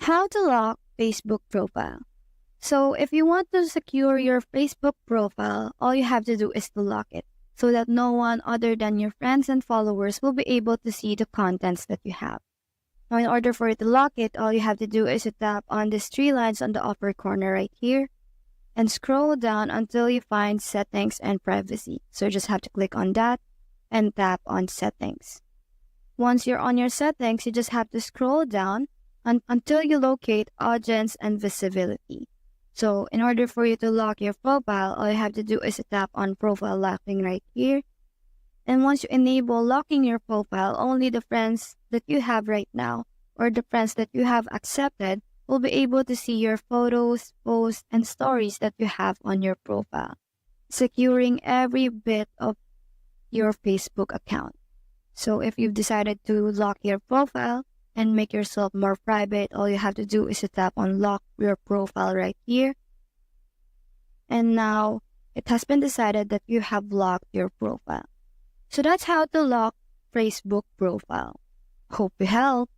How to lock Facebook profile. So if you want to secure your Facebook profile, all you have to do is to lock it so that no one other than your friends and followers will be able to see the contents that you have. Now, in order for you to lock it, all you have to do is to tap on these three lines on the upper corner right here and scroll down until you find settings and privacy. So you just have to click on that and tap on settings. Once you're on your settings, you just have to scroll down until you locate audience and visibility. So in order for you to lock your profile, all you have to do is to tap on profile locking right here. And once you enable locking your profile, only the friends that you have right now or the friends that you have accepted will be able to see your photos, posts, and stories that you have on your profile, securing every bit of your Facebook account. So if you've decided to lock your profile and make yourself more private, all you have to do is to tap on lock your profile right here. And now it has been decided that you have locked your profile. So that's how to lock Facebook profile. Hope we help.